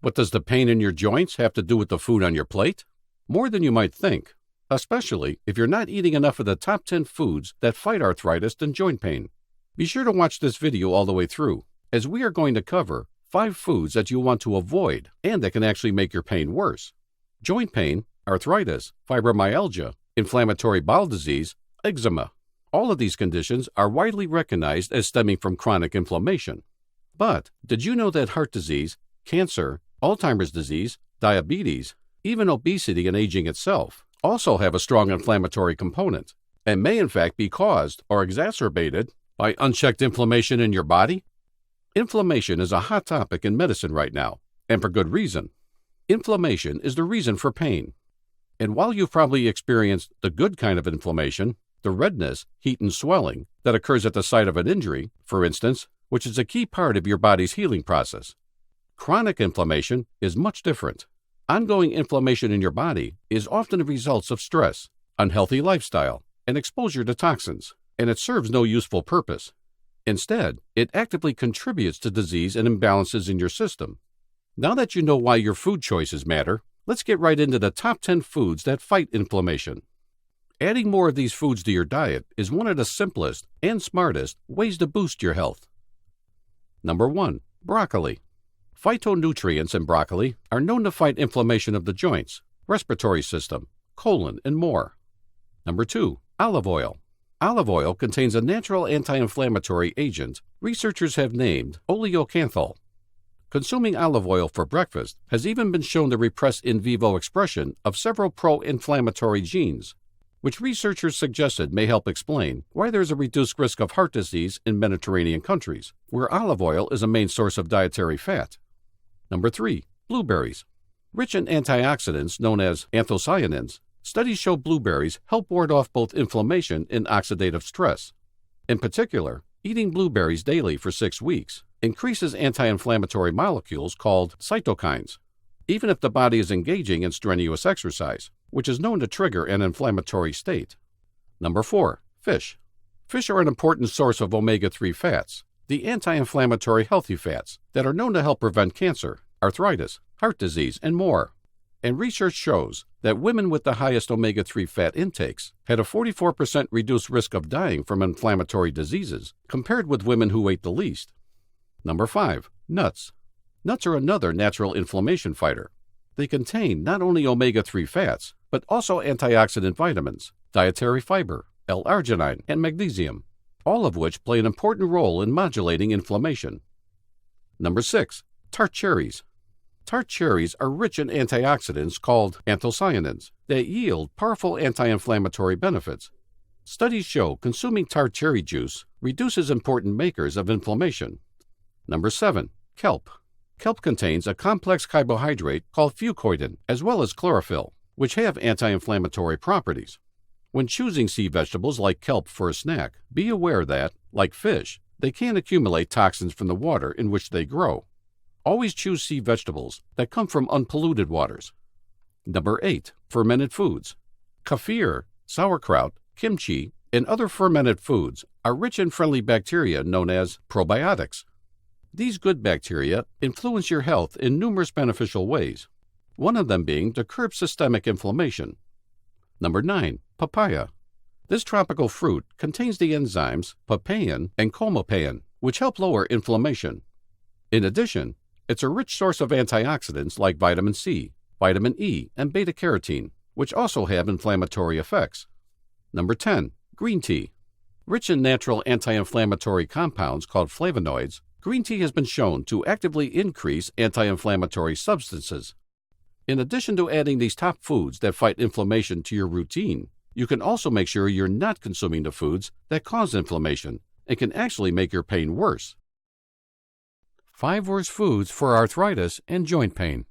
What does the pain in your joints have to do with the food on your plate? More than you might think, especially if you're not eating enough of the top 10 foods that fight arthritis and joint pain. Be sure to watch this video all the way through, as we are going to cover 5 foods that you want to avoid and that can actually make your pain worse. Joint pain, arthritis, fibromyalgia, inflammatory bowel disease, eczema. All of these conditions are widely recognized as stemming from chronic inflammation. But did you know that heart disease, cancer, Alzheimer's disease, diabetes, even obesity and aging itself also have a strong inflammatory component and may in fact be caused or exacerbated by unchecked inflammation in your body? Inflammation is a hot topic in medicine right now, and for good reason. Inflammation is the reason for pain. And while you've probably experienced the good kind of inflammation, the redness, heat, and swelling that occurs at the site of an injury, for instance, which is a key part of your body's healing process, chronic inflammation is much different. Ongoing inflammation in your body is often a result of stress, unhealthy lifestyle, and exposure to toxins, and it serves no useful purpose. Instead, it actively contributes to disease and imbalances in your system. Now that you know why your food choices matter, let's get right into the top 10 foods that fight inflammation. Adding more of these foods to your diet is one of the simplest and smartest ways to boost your health. Number 1. Broccoli. Phytonutrients in broccoli are known to fight inflammation of the joints, respiratory system, colon, and more. Number 2. Olive oil. Olive oil contains a natural anti-inflammatory agent researchers have named oleocanthal. Consuming olive oil for breakfast has even been shown to repress in vivo expression of several pro-inflammatory genes, which researchers suggested may help explain why there is a reduced risk of heart disease in Mediterranean countries, where olive oil is a main source of dietary fat. Number 3. Blueberries. Rich in antioxidants known as anthocyanins, studies show blueberries help ward off both inflammation and oxidative stress. In particular, eating blueberries daily for 6 weeks increases anti-inflammatory molecules called cytokines, even if the body is engaging in strenuous exercise, which is known to trigger an inflammatory state. Number 4. Fish. Fish are an important source of omega-3 fats, the anti-inflammatory healthy fats that are known to help prevent cancer, arthritis, heart disease, and more. And research shows that women with the highest omega-3 fat intakes had a 44% reduced risk of dying from inflammatory diseases compared with women who ate the least. Number 5. Nuts. Nuts are another natural inflammation fighter. They contain not only omega-3 fats, but also antioxidant vitamins, dietary fiber, L-arginine, and magnesium, all of which play an important role in modulating inflammation. Number 6. Tart cherries. Tart cherries are rich in antioxidants called anthocyanins that yield powerful anti-inflammatory benefits. Studies show consuming tart cherry juice reduces important markers of inflammation. Number 7. Kelp. Kelp contains a complex carbohydrate called fucoidan, as well as chlorophyll, which have anti-inflammatory properties. When choosing sea vegetables like kelp for a snack, be aware that, like fish, they can accumulate toxins from the water in which they grow. Always choose sea vegetables that come from unpolluted waters. Number 8. Fermented foods. Kefir, sauerkraut, kimchi, and other fermented foods are rich in friendly bacteria known as probiotics. These good bacteria influence your health in numerous beneficial ways, one of them being to curb systemic inflammation. Number 9. Papaya. This tropical fruit contains the enzymes papain and comopain, which help lower inflammation. In addition, it's a rich source of antioxidants like vitamin C, vitamin E, and beta-carotene, which also have inflammatory effects. Number 10. Green tea. Rich in natural anti-inflammatory compounds called flavonoids, green tea has been shown to actively increase anti-inflammatory substances. In addition to adding these top foods that fight inflammation to your routine, you can also make sure you're not consuming the foods that cause inflammation and can actually make your pain worse. 5 worst foods for arthritis and joint pain.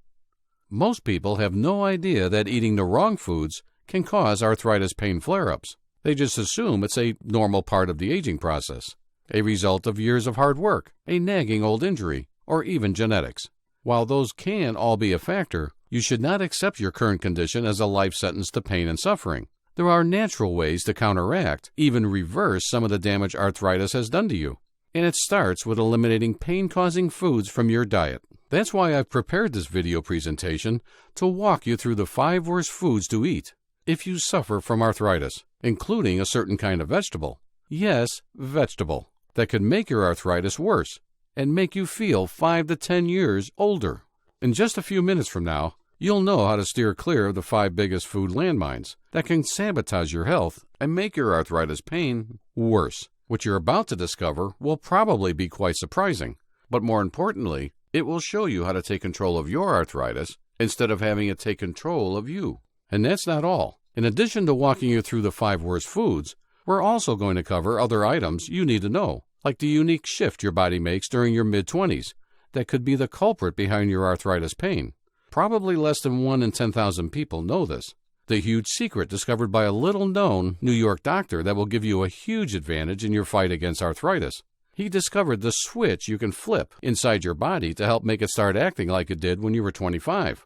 Most people have no idea that eating the wrong foods can cause arthritis pain flare-ups. They just assume it's a normal part of the aging process, a result of years of hard work, a nagging old injury, or even genetics. While those can all be a factor, you should not accept your current condition as a life sentence to pain and suffering. There are natural ways to counteract, even reverse some of the damage arthritis has done to you. And it starts with eliminating pain-causing foods from your diet. That's why I've prepared this video presentation to walk you through the 5 worst foods to eat if you suffer from arthritis, including a certain kind of vegetable. Yes, vegetable, that could make your arthritis worse and make you feel 5 to 10 years older. In just a few minutes from now, you'll know how to steer clear of the 5 biggest food landmines that can sabotage your health and make your arthritis pain worse. What you're about to discover will probably be quite surprising, but more importantly, it will show you how to take control of your arthritis instead of having it take control of you. And that's not all. In addition to walking you through the 5 worst foods, we're also going to cover other items you need to know, like the unique shift your body makes during your mid-20s that could be the culprit behind your arthritis pain. Probably less than 1 in 10,000 people know this. The huge secret discovered by a little-known New York doctor that will give you a huge advantage in your fight against arthritis. He discovered the switch you can flip inside your body to help make it start acting like it did when you were 25.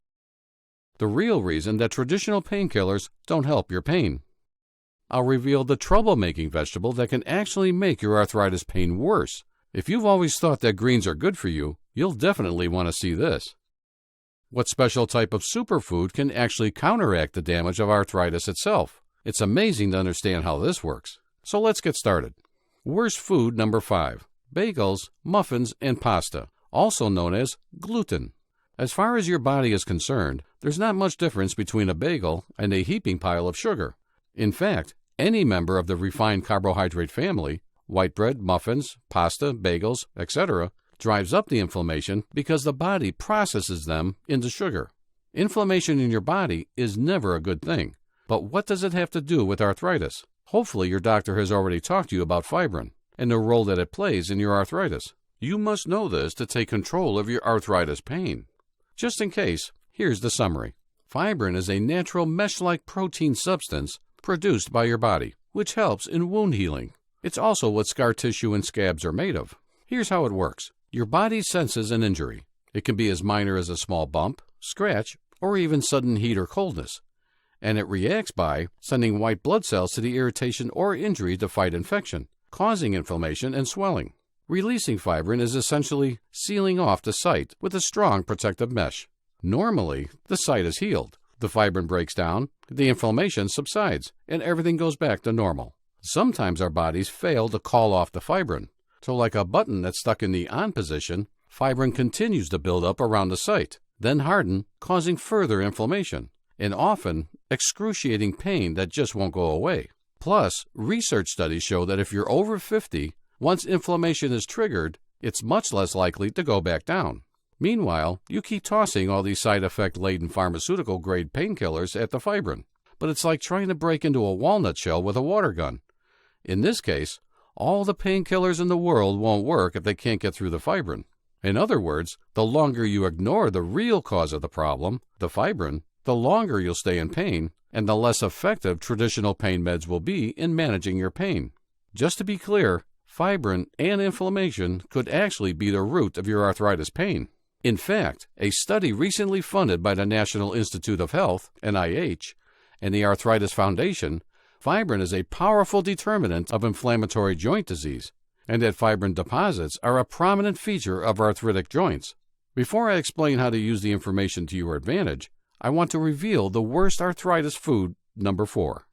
The real reason that traditional painkillers don't help your pain. I'll reveal the troublemaking vegetable that can actually make your arthritis pain worse. If you've always thought that greens are good for you, you'll definitely want to see this. What special type of superfood can actually counteract the damage of arthritis itself? It's amazing to understand how this works. So let's get started. Worst food number 5. Bagels, muffins, and pasta, also known as gluten. As far as your body is concerned, there's not much difference between a bagel and a heaping pile of sugar. In fact, any member of the refined carbohydrate family, white bread, muffins, pasta, bagels, etc., drives up the inflammation because the body processes them into sugar. Inflammation in your body is never a good thing. But what does it have to do with arthritis? Hopefully your doctor has already talked to you about fibrin and the role that it plays in your arthritis. You must know this to take control of your arthritis pain. Just in case, here's the summary. Fibrin is a natural mesh-like protein substance produced by your body, which helps in wound healing. It's also what scar tissue and scabs are made of. Here's how it works. Your body senses an injury. It can be as minor as a small bump, scratch, or even sudden heat or coldness. And it reacts by sending white blood cells to the irritation or injury to fight infection, causing inflammation and swelling. Releasing fibrin is essentially sealing off the site with a strong protective mesh. Normally, the site is healed. The fibrin breaks down, the inflammation subsides, and everything goes back to normal. Sometimes our bodies fail to call off the fibrin. So like a button that's stuck in the on position, fibrin continues to build up around the site, then harden, causing further inflammation, and often excruciating pain that just won't go away. Plus, research studies show that if you're over 50, once inflammation is triggered, it's much less likely to go back down. Meanwhile, you keep tossing all these side effect-laden pharmaceutical-grade painkillers at the fibrin, but it's like trying to break into a walnut shell with a water gun. In this case, all the painkillers in the world won't work if they can't get through the fibrin. In other words, the longer you ignore the real cause of the problem, the fibrin, the longer you'll stay in pain, and the less effective traditional pain meds will be in managing your pain. Just to be clear, fibrin and inflammation could actually be the root of your arthritis pain. In fact, a study recently funded by the National Institute of Health, NIH, and the Arthritis Foundation, fibrin is a powerful determinant of inflammatory joint disease, and that fibrin deposits are a prominent feature of arthritic joints. Before I explain how to use the information to your advantage, I want to reveal the worst arthritis food number 4.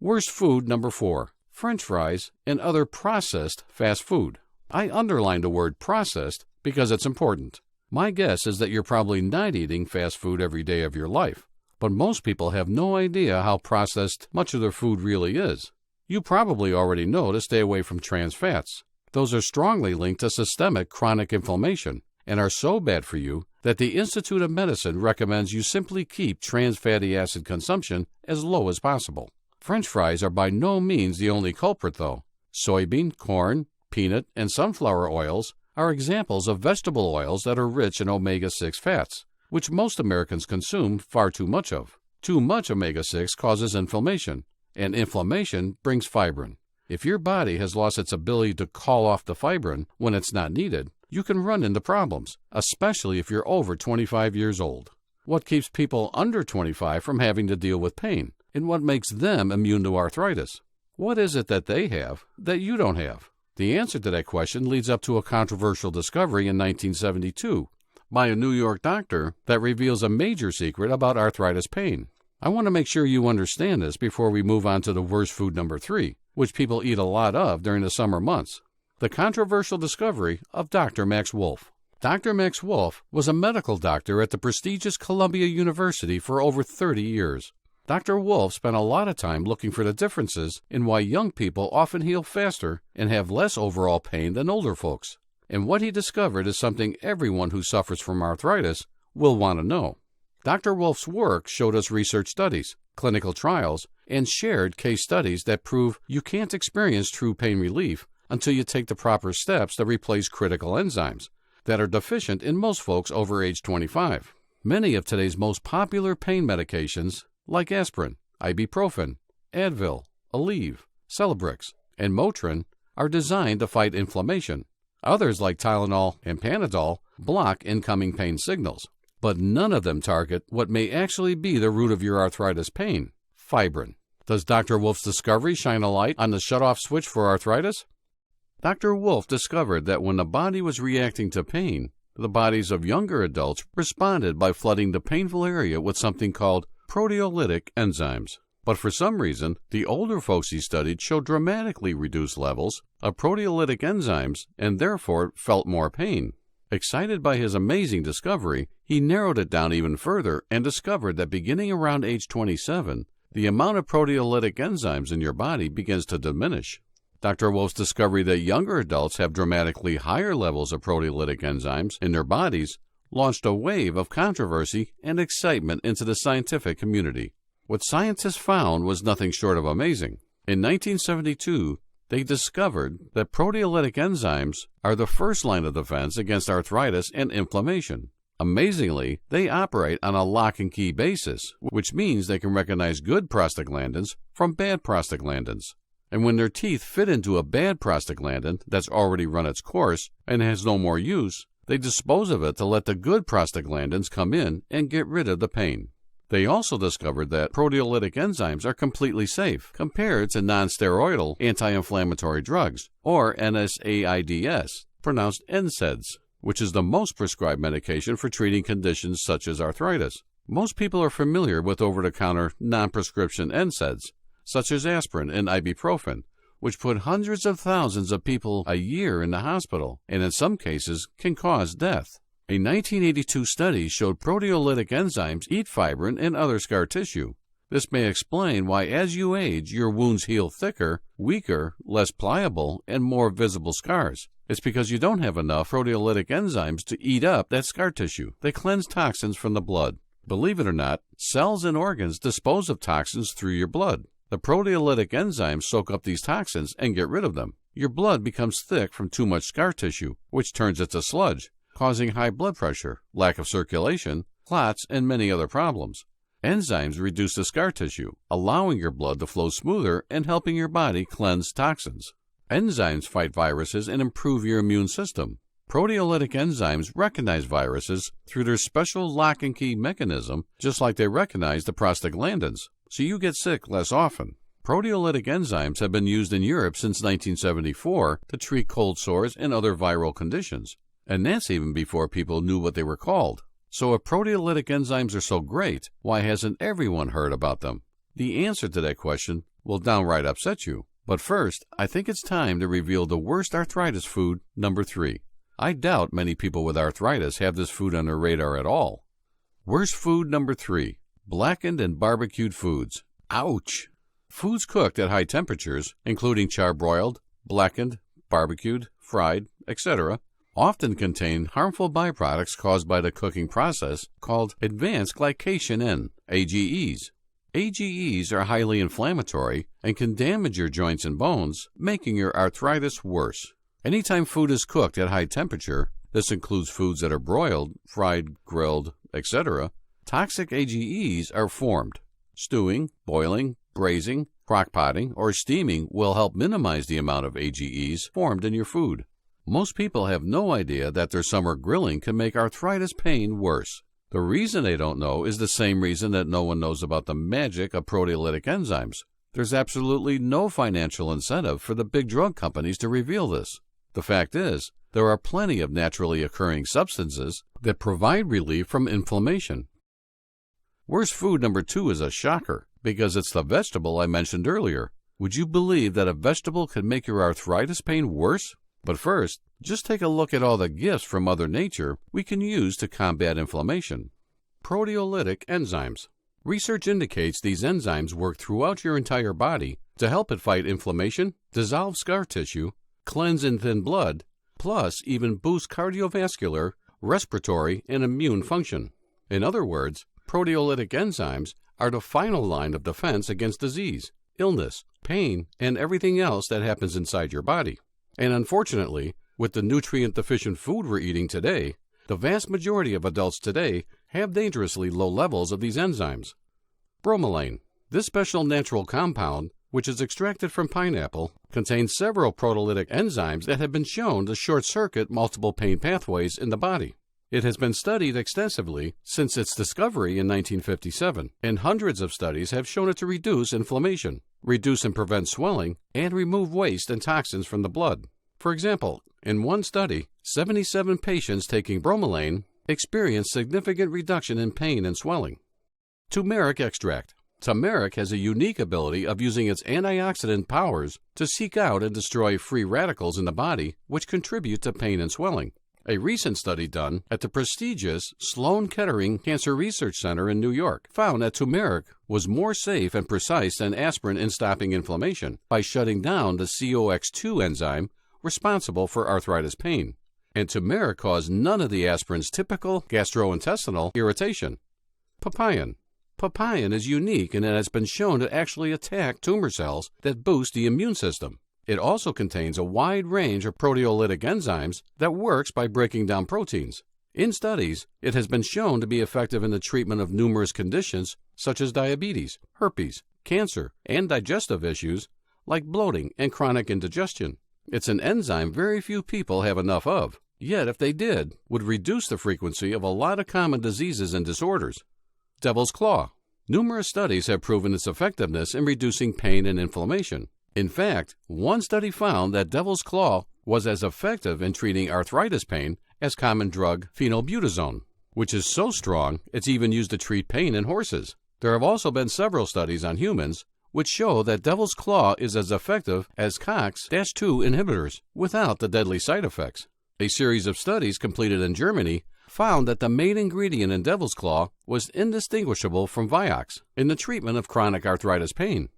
Worst food number 4. French fries and other processed fast food. I underlined the word processed because it's important. My guess is that you're probably not eating fast food every day of your life, but most people have no idea how processed much of their food really is. You probably already know to stay away from trans fats. Those are strongly linked to systemic chronic inflammation and are so bad for you that the Institute of Medicine recommends you simply keep trans fatty acid consumption as low as possible. French fries are by no means the only culprit, though. Soybean, corn, peanut, and sunflower oils are examples of vegetable oils that are rich in omega-6 fats, which most Americans consume far too much of. Too much omega-6 causes inflammation, and inflammation brings fibrin. If your body has lost its ability to call off the fibrin when it's not needed, you can run into problems, especially if you're over 25 years old. What keeps people under 25 from having to deal with pain, and what makes them immune to arthritis? What is it that they have that you don't have? The answer to that question leads up to a controversial discovery in 1972 by a New York doctor that reveals a major secret about arthritis pain. I want to make sure you understand this before we move on to the worst food number 3, which people eat a lot of during the summer months. The controversial discovery of Dr. Max Wolf. Dr. Max Wolf was a medical doctor at the prestigious Columbia University for over 30 years. Dr. Wolf spent a lot of time looking for the differences in why young people often heal faster and have less overall pain than older folks. And what he discovered is something everyone who suffers from arthritis will want to know. Dr. Wolf's work showed us research studies, clinical trials, and shared case studies that prove you can't experience true pain relief until you take the proper steps to replace critical enzymes that are deficient in most folks over age 25. Many of today's most popular pain medications, like aspirin, ibuprofen, Advil, Aleve, Celebrex, and Motrin, are designed to fight inflammation. Others, like Tylenol and Panadol, block incoming pain signals. But none of them target what may actually be the root of your arthritis pain, fibrin. Does Dr. Wolf's discovery shine a light on the shutoff switch for arthritis? Dr. Wolf discovered that when the body was reacting to pain, the bodies of younger adults responded by flooding the painful area with something called proteolytic enzymes. But for some reason, the older folks he studied showed dramatically reduced levels of proteolytic enzymes and therefore felt more pain. Excited by his amazing discovery, he narrowed it down even further and discovered that beginning around age 27, the amount of proteolytic enzymes in your body begins to diminish. Dr. Wolf's discovery that younger adults have dramatically higher levels of proteolytic enzymes in their bodies launched a wave of controversy and excitement into the scientific community. What scientists found was nothing short of amazing. In 1972, they discovered that proteolytic enzymes are the first line of defense against arthritis and inflammation. Amazingly, they operate on a lock-and-key basis, which means they can recognize good prostaglandins from bad prostaglandins. And when their teeth fit into a bad prostaglandin that's already run its course and has no more use, they dispose of it to let the good prostaglandins come in and get rid of the pain. They also discovered that proteolytic enzymes are completely safe compared to non-steroidal anti-inflammatory drugs, or NSAIDs, pronounced NSAIDs, which is the most prescribed medication for treating conditions such as arthritis. Most people are familiar with over-the-counter non-prescription NSAIDs, such as aspirin and ibuprofen, which put hundreds of thousands of people a year in the hospital and in some cases can cause death. A 1982 study showed proteolytic enzymes eat fibrin and other scar tissue. This may explain why as you age, your wounds heal thicker, weaker, less pliable, and more visible scars. It's because you don't have enough proteolytic enzymes to eat up that scar tissue. They cleanse toxins from the blood. Believe it or not, cells and organs dispose of toxins through your blood. The proteolytic enzymes soak up these toxins and get rid of them. Your blood becomes thick from too much scar tissue, which turns it to sludge, causing high blood pressure, lack of circulation, clots, and many other problems. Enzymes reduce the scar tissue, allowing your blood to flow smoother and helping your body cleanse toxins. Enzymes fight viruses and improve your immune system. Proteolytic enzymes recognize viruses through their special lock-and-key mechanism, just like they recognize the prostaglandins, so you get sick less often. Proteolytic enzymes have been used in Europe since 1974 to treat cold sores and other viral conditions, and that's even before people knew what they were called. So if proteolytic enzymes are so great, why hasn't everyone heard about them? The answer to that question will downright upset you. But first, I think it's time to reveal the worst arthritis food, number 3. I doubt many people with arthritis have this food on their radar at all. Worst food number 3, blackened and barbecued foods. Ouch! Foods cooked at high temperatures, including charbroiled, blackened, barbecued, fried, etc., often contain harmful byproducts caused by the cooking process called advanced glycation N, AGEs. AGEs are highly inflammatory and can damage your joints and bones, making your arthritis worse. Anytime food is cooked at high temperature, this includes foods that are broiled, fried, grilled, etc., toxic AGEs are formed. Stewing, boiling, braising, crock-potting, or steaming will help minimize the amount of AGEs formed in your food. Most people have no idea that their summer grilling can make arthritis pain worse. The reason they don't know is the same reason that no one knows about the magic of proteolytic enzymes. There's absolutely no financial incentive for the big drug companies to reveal this. The fact is, There are plenty of naturally occurring substances that provide relief from inflammation. Worst food number 2 is a shocker, because it's the vegetable I mentioned earlier. Would you believe that a vegetable can make your arthritis pain worse? But first, just take a look at all the gifts from Mother Nature we can use to combat inflammation. Proteolytic enzymes. Research indicates these enzymes work throughout your entire body to help it fight inflammation, dissolve scar tissue, cleanse and thin blood, plus even boost cardiovascular, respiratory, and immune function. In other words, proteolytic enzymes are the final line of defense against disease, illness, pain, and everything else that happens inside your body. And unfortunately, with the nutrient-deficient food we're eating today, the vast majority of adults today have dangerously low levels of these enzymes. Bromelain. This special natural compound, which is extracted from pineapple, contains several proteolytic enzymes that have been shown to short-circuit multiple pain pathways in the body. It has been studied extensively since its discovery in 1957, and hundreds of studies have shown it to reduce inflammation, reduce and prevent swelling, and remove waste and toxins from the blood. For example, in one study, 77 patients taking bromelain experienced significant reduction in pain and swelling. Turmeric extract. Turmeric has a unique ability of using its antioxidant powers to seek out and destroy free radicals in the body, which contribute to pain and swelling. A recent study done at the prestigious Sloan Kettering Cancer Research Center in New York found that turmeric was more safe and precise than aspirin in stopping inflammation by shutting down the COX-2 enzyme responsible for arthritis pain. And turmeric caused none of the aspirin's typical gastrointestinal irritation. Papain. Papain is unique in that it has been shown to actually attack tumor cells that boost the immune system. It also contains a wide range of proteolytic enzymes that works by breaking down proteins. In studies, it has been shown to be effective in the treatment of numerous conditions such as diabetes, herpes, cancer, and digestive issues like bloating and chronic indigestion. It's an enzyme very few people have enough of, yet if they did, would reduce the frequency of a lot of common diseases and disorders. Devil's claw. Numerous studies have proven its effectiveness in reducing pain and inflammation. In fact, one study found that devil's claw was as effective in treating arthritis pain as common drug phenylbutazone, which is so strong it's even used to treat pain in horses. There have also been several studies on humans which show that devil's claw is as effective as COX-2 inhibitors without the deadly side effects. A series of studies completed in Germany found that the main ingredient in devil's claw was indistinguishable from Vioxx in the treatment of chronic arthritis pain.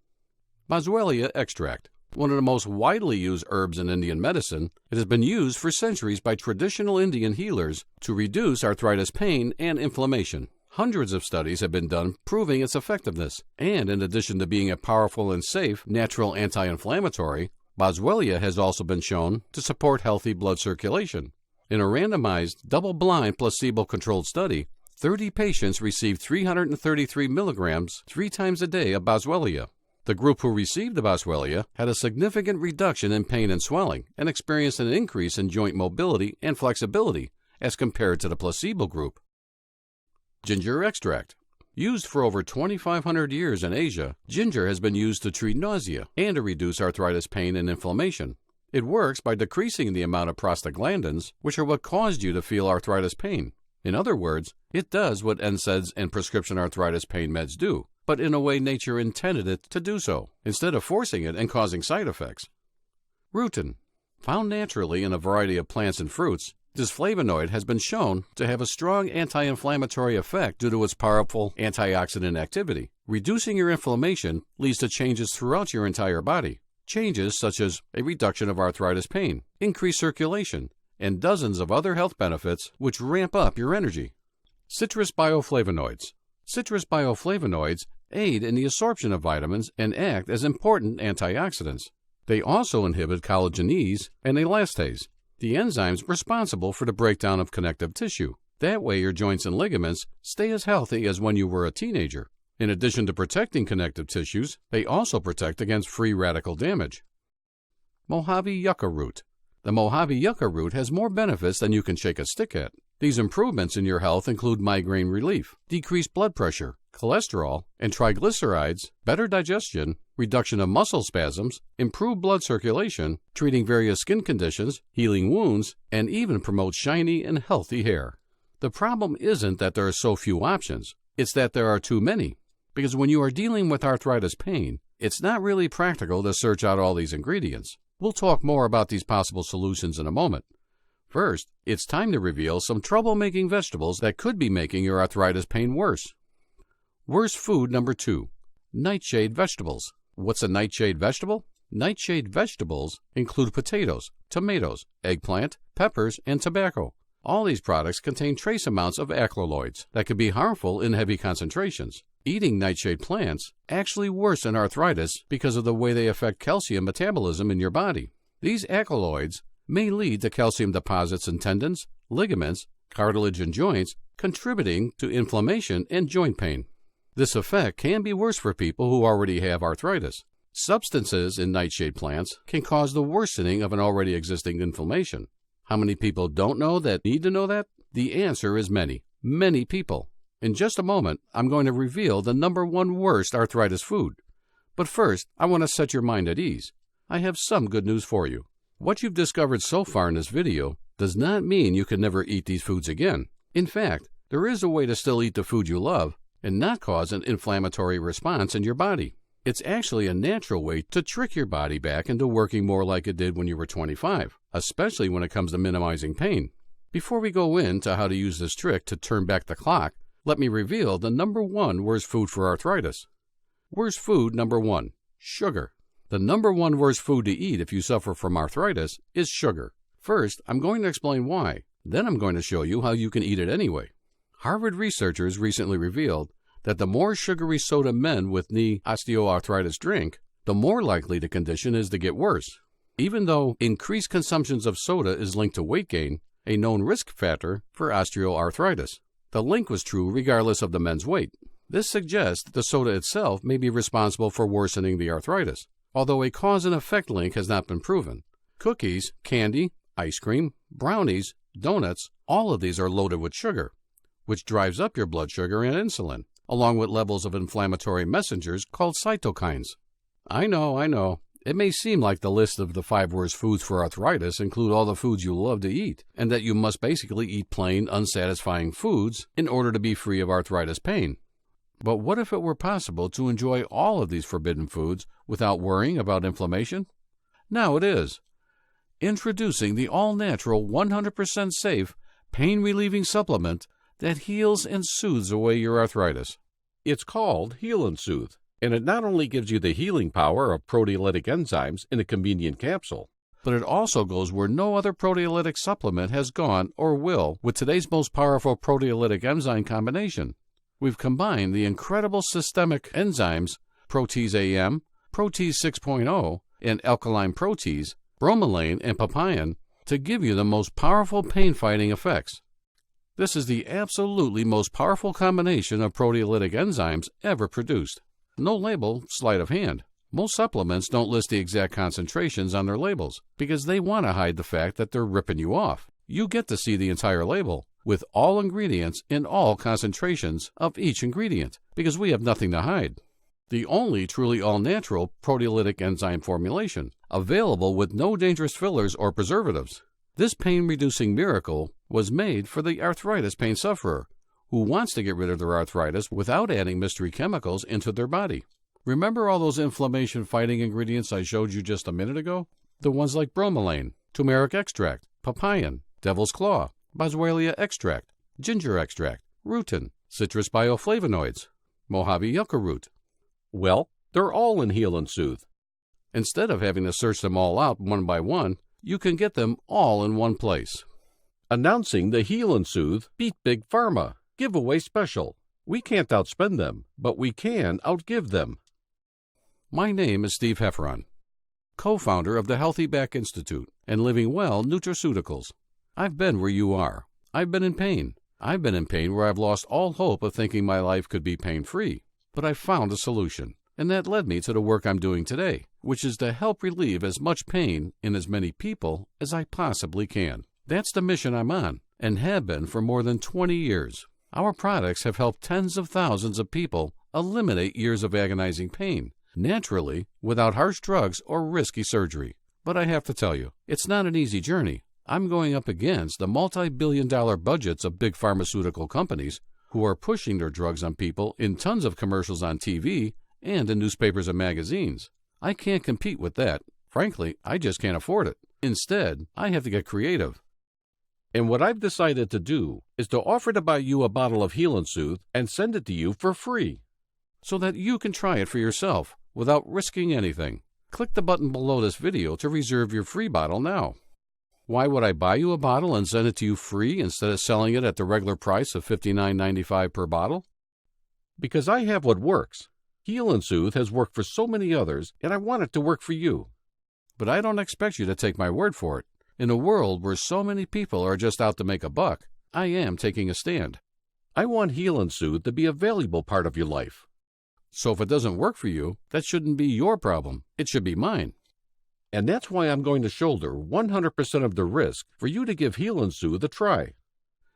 Boswellia extract. One of the most widely used herbs in Indian medicine, it has been used for centuries by traditional Indian healers to reduce arthritis pain and inflammation. Hundreds of studies have been done proving its effectiveness, and in addition to being a powerful and safe natural anti-inflammatory, Boswellia has also been shown to support healthy blood circulation. In a randomized, double-blind, placebo-controlled study, 30 patients received 333 milligrams 3 times a day of Boswellia. The group who received the Boswellia had a significant reduction in pain and swelling and experienced an increase in joint mobility and flexibility as compared to the placebo group. Ginger extract. Used for over 2,500 years in Asia, ginger has been used to treat nausea and to reduce arthritis pain and inflammation. It works by decreasing the amount of prostaglandins, which are what caused you to feel arthritis pain. In other words, it does what NSAIDs and prescription arthritis pain meds do, but in a way nature intended it to do so, instead of forcing it and causing side effects. Rutin. Found naturally in a variety of plants and fruits, this flavonoid has been shown to have a strong anti-inflammatory effect due to its powerful antioxidant activity. Reducing your inflammation leads to changes throughout your entire body. Changes such as a reduction of arthritis pain, increased circulation, and dozens of other health benefits which ramp up your energy. Citrus bioflavonoids. Citrus bioflavonoids aid in the absorption of vitamins and act as important antioxidants. They also inhibit collagenase and elastase, the enzymes responsible for the breakdown of connective tissue. That way your joints and ligaments stay as healthy as when you were a teenager. In addition to protecting connective tissues, they also protect against free radical damage. Mojave yucca root. The Mojave yucca root has more benefits than you can shake a stick at. These improvements in your health include migraine relief, decreased blood pressure, cholesterol and triglycerides, better digestion, reduction of muscle spasms, improved blood circulation, treating various skin conditions, healing wounds, and even promotes shiny and healthy hair. The problem isn't that there are so few options, it's that there are too many. Because when you are dealing with arthritis pain, it's not really practical to search out all these ingredients. We'll talk more about these possible solutions in a moment. First, it's time to reveal some troublemaking vegetables that could be making your arthritis pain worse. Worst food number 2, nightshade vegetables. What's a nightshade vegetable? Nightshade vegetables include potatoes, tomatoes, eggplant, peppers, and tobacco. All these products contain trace amounts of alkaloids that can be harmful in heavy concentrations. Eating nightshade plants actually worsen arthritis because of the way they affect calcium metabolism in your body. These alkaloids may lead to calcium deposits in tendons, ligaments, cartilage, and joints, contributing to inflammation and joint pain. This effect can be worse for people who already have arthritis. Substances in nightshade plants can cause the worsening of an already existing inflammation. How many people don't know that need to know that? The answer is many, many people. In just a moment, I'm going to reveal the number 1 worst arthritis food. But first, I want to set your mind at ease. I have some good news for you. What you've discovered so far in this video does not mean you can never eat these foods again. In fact, there is a way to still eat the food you love and not cause an inflammatory response in your body. It's actually a natural way to trick your body back into working more like it did when you were 25, especially when it comes to minimizing pain. Before we go into how to use this trick to turn back the clock, let me reveal the number 1 worst food for arthritis. Worst food number 1, sugar. The number 1 worst food to eat if you suffer from arthritis is sugar. First, I'm going to explain why. Then I'm going to show you how you can eat it anyway. Harvard researchers recently revealed that the more sugary soda men with knee osteoarthritis drink, the more likely the condition is to get worse. Even though increased consumptions of soda is linked to weight gain, a known risk factor for osteoarthritis. The link was true regardless of the men's weight. This suggests that the soda itself may be responsible for worsening the arthritis, although a cause and effect link has not been proven. Cookies, candy, ice cream, brownies, donuts, all of these are loaded with sugar, which drives up your blood sugar and insulin, along with levels of inflammatory messengers called cytokines. I know. It may seem like the list of the 5 worst foods for arthritis include all the foods you love to eat, and that you must basically eat plain, unsatisfying foods in order to be free of arthritis pain. But what if it were possible to enjoy all of these forbidden foods without worrying about inflammation? Now it is. Introducing the all-natural, 100% safe, pain-relieving supplement that heals and soothes away your arthritis. It's called Heal and Soothe, and it not only gives you the healing power of proteolytic enzymes in a convenient capsule, but it also goes where no other proteolytic supplement has gone or will with today's most powerful proteolytic enzyme combination. We've combined the incredible systemic enzymes protease AM, protease 6.0, and alkaline protease, bromelain, and papain to give you the most powerful pain-fighting effects. This is the absolutely most powerful combination of proteolytic enzymes ever produced. No label, sleight of hand. Most supplements don't list the exact concentrations on their labels because they want to hide the fact that they're ripping you off. You get to see the entire label with all ingredients in all concentrations of each ingredient because we have nothing to hide. The only truly all-natural proteolytic enzyme formulation, available with no dangerous fillers or preservatives. This pain-reducing miracle was made for the arthritis pain sufferer who wants to get rid of their arthritis without adding mystery chemicals into their body. Remember all those inflammation-fighting ingredients I showed you just a minute ago? The ones like bromelain, turmeric extract, papain, devil's claw, boswellia extract, ginger extract, rutin, citrus bioflavonoids, Mojave yucca root. Well, they're all in Heal and Soothe. Instead of having to search them all out one by one, you can get them all in one place. Announcing the Heal and Soothe Beat Big Pharma giveaway special. We can't outspend them, but we can outgive them. My name is Steve Hefferon, co-founder of the Healthy Back Institute and Living Well Nutraceuticals. I've been where you are. I've been in pain. I've been in pain where I've lost all hope of thinking my life could be pain-free. But I found a solution, and that led me to the work I'm doing today, which is to help relieve as much pain in as many people as I possibly can. That's the mission I'm on, and have been for more than 20 years. Our products have helped tens of thousands of people eliminate years of agonizing pain naturally, without harsh drugs or risky surgery. But I have to tell you, it's not an easy journey. I'm going up against the multi-billion-dollar budgets of big pharmaceutical companies who are pushing their drugs on people in tons of commercials on TV and in newspapers and magazines. I can't compete with that. Frankly, I just can't afford it. Instead, I have to get creative. And what I've decided to do is to offer to buy you a bottle of Heal and Soothe and send it to you for free, so that you can try it for yourself without risking anything. Click the button below this video to reserve your free bottle now. Why would I buy you a bottle and send it to you free instead of selling it at the regular price of $59.95 per bottle? Because I have what works. Heal and Soothe has worked for so many others, and I want it to work for you. But I don't expect you to take my word for it. In a world where so many people are just out to make a buck, I am taking a stand. I want Heal and Soothe to be a valuable part of your life. So if it doesn't work for you, that shouldn't be your problem. It should be mine. And that's why I'm going to shoulder 100% of the risk for you to give Heal and Soothe a try.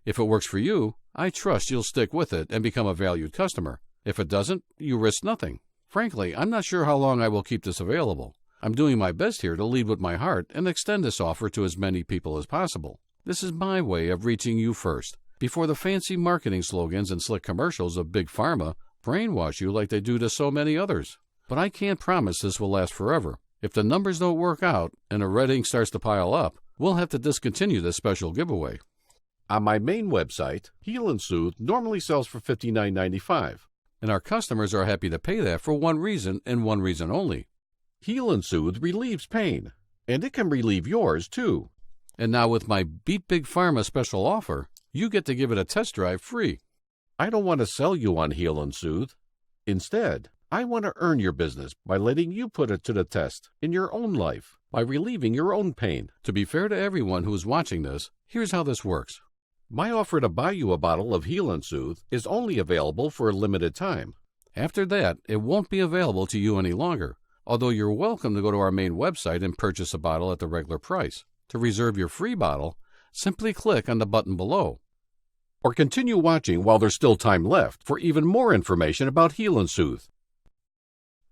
If it works for you, I trust you'll stick with it and become a valued customer. If it doesn't, you risk nothing. Frankly, I'm not sure how long I will keep this available. I'm doing my best here to lead with my heart and extend this offer to as many people as possible. This is my way of reaching you first, before the fancy marketing slogans and slick commercials of Big Pharma brainwash you like they do to so many others. But I can't promise this will last forever. If the numbers don't work out and the red ink starts to pile up, we'll have to discontinue this special giveaway. On my main website, Heal and Soothe normally sells for $59.95, and our customers are happy to pay that for one reason and one reason only. Heal and Soothe relieves pain, and it can relieve yours too. And now with my Beat Big Pharma special offer, you get to give it a test drive free. I don't want to sell you on Heal and Soothe. Instead, I want to earn your business by letting you put it to the test in your own life, by relieving your own pain. To be fair to everyone who is watching this, here's how this works. My offer to buy you a bottle of Heal and Soothe is only available for a limited time. After that, it won't be available to you any longer, although you're welcome to go to our main website and purchase a bottle at the regular price. To reserve your free bottle, simply click on the button below. Or continue watching while there's still time left for even more information about Heal and Soothe.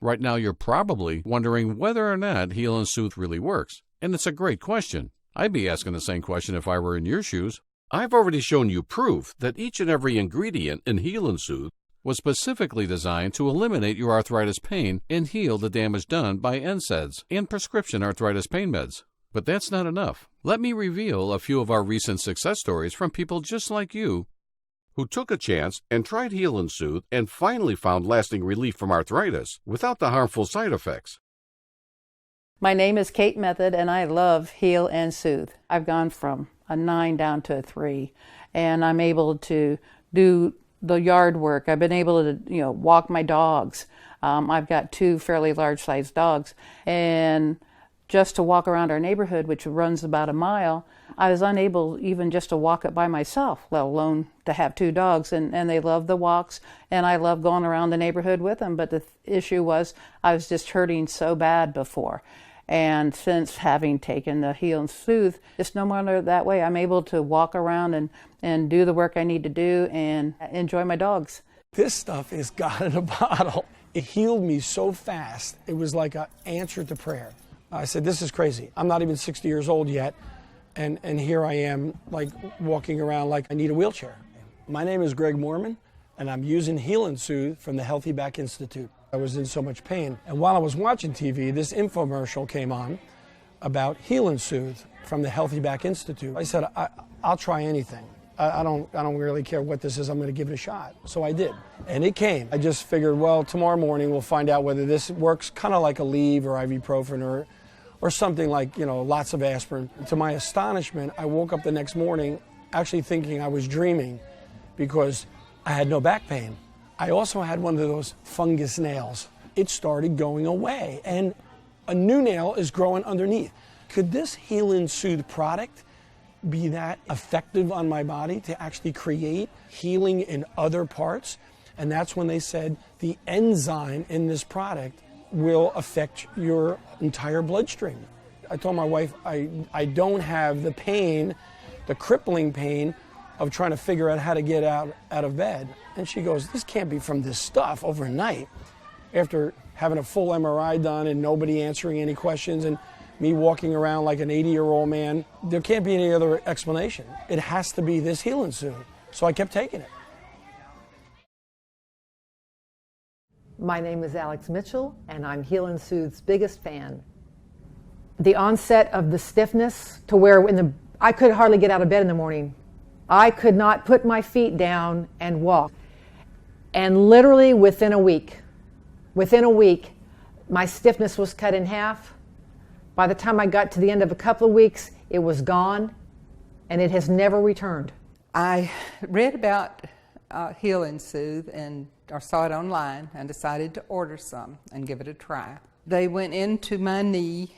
Right now you're probably wondering whether or not Heal and Soothe really works, and it's a great question. I'd be asking the same question if I were in your shoes. I've already shown you proof that each and every ingredient in Heal and Soothe was specifically designed to eliminate your arthritis pain and heal the damage done by NSAIDs and prescription arthritis pain meds. But that's not enough. Let me reveal a few of our recent success stories from people just like you who took a chance and tried Heal and Soothe and finally found lasting relief from arthritis without the harmful side effects. My name is Kate Method, and I love Heal and Soothe. I've gone from a 9 down to a 3, and I'm able to do the yard work. I've been able to, walk my dogs. I've got 2 fairly large-sized dogs, and just to walk around our neighborhood, which runs about a mile, I was unable even just to walk it by myself, let alone to have 2 dogs. And they love the walks, and I love going around the neighborhood with them. But the issue was I was just hurting so bad before. And since having taken the Heal and Soothe, it's no longer that way. I'm able to walk around and do the work I need to do and enjoy my dogs. This stuff is God in a bottle. It healed me so fast. It was like an answer to prayer. I said, this is crazy. I'm not even 60 years old yet, and here I am, like, walking around like I need a wheelchair. My name is Greg Mormon, and I'm using Heal and Soothe from the Healthy Back Institute. I was in so much pain, and while I was watching TV, this infomercial came on about Heal and Soothe from the Healthy Back Institute. I said, I'll try anything. I don't really care what this is. I'm going to give it a shot. So I did, and it came. I just figured, well, tomorrow morning we'll find out whether this works, kind of like a Aleve or ibuprofen or something like, lots of aspirin. To my astonishment, I woke up the next morning actually thinking I was dreaming because I had no back pain. I also had one of those fungus nails. It started going away, and a new nail is growing underneath. Could this Heal and Soothe product be that effective on my body to actually create healing in other parts? And that's when they said the enzyme in this product will affect your entire bloodstream. I told my wife I don't have the pain, the crippling pain of trying to figure out how to get out of bed. And she goes, this can't be from this stuff overnight. After having a full MRI done and nobody answering any questions and me walking around like an 80-year-old man, there can't be any other explanation. It has to be this Heal and Soothe. So I kept taking it. My name is Alex Mitchell, and I'm Heal and Soothe's biggest fan. The onset of the stiffness to where I could hardly get out of bed in the morning. I could not put my feet down and walk. And literally within a week, my stiffness was cut in half. By the time I got to the end of a couple of weeks, it was gone, and it has never returned. I read about Heal and Soothe or saw it online and decided to order some and give it a try. They went into my knee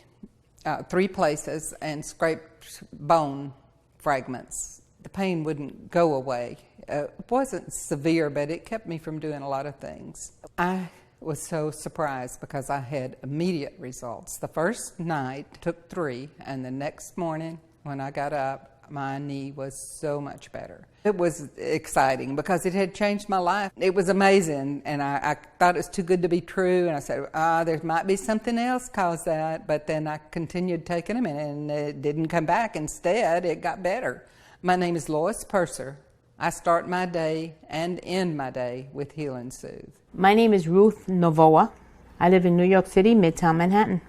3 places and scraped bone fragments. The pain wouldn't go away. It wasn't severe, but it kept me from doing a lot of things. I was so surprised because I had immediate results. The first night took 3, and the next morning when I got up, my knee was so much better. It was exciting because it had changed my life. It was amazing, and I thought it was too good to be true, and I said, there might be something else caused that, but then I continued taking them, and it didn't come back. Instead, it got better. My name is Lois Purser. I start my day and end my day with Heal and Soothe. My name is Ruth Novoa. I live in New York City, Midtown Manhattan.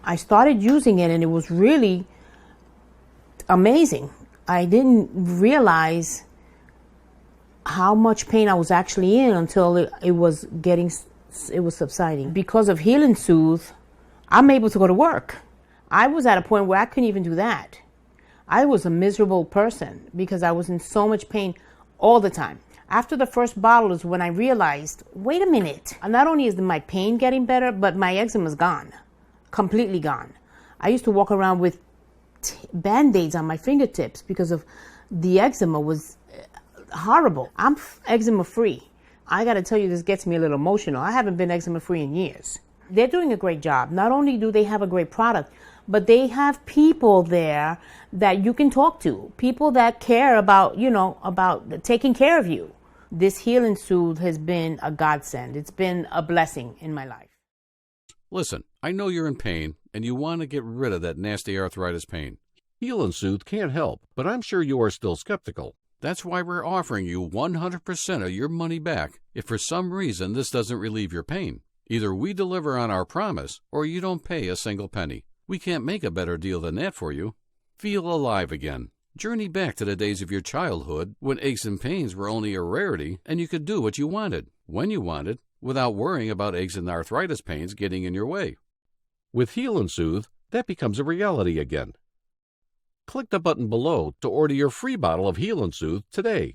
I started using it, and it was really amazing. I didn't realize how much pain I was actually in until it was subsiding. Because of Heal and Soothe, I'm able to go to work. I was at a point where I couldn't even do that. I was a miserable person because I was in so much pain all the time. After the first bottle is when I realized, wait a minute, not only is my pain getting better, but my eczema's gone, completely gone. I used to walk around with Band-Aids on my fingertips because of the eczema was horrible. I'm eczema free. I got to tell you, this gets me a little emotional. I haven't been eczema free in years. They're doing a great job. Not only do they have a great product, but they have people there that you can talk to, people that care about, about taking care of you. This Heal and Soothe has been a godsend. It's been a blessing in my life. Listen, I know you're in pain and you want to get rid of that nasty arthritis pain. Heal and Soothe can't help, but I'm sure you are still skeptical. That's why we're offering you 100% of your money back if for some reason this doesn't relieve your pain. Either we deliver on our promise or you don't pay a single penny. We can't make a better deal than that for you. Feel alive again. Journey back to the days of your childhood when aches and pains were only a rarity and you could do what you wanted, when you wanted, without worrying about aches and arthritis pains getting in your way. With Heal and Soothe, that becomes a reality again. Click the button below to order your free bottle of Heal and Soothe today.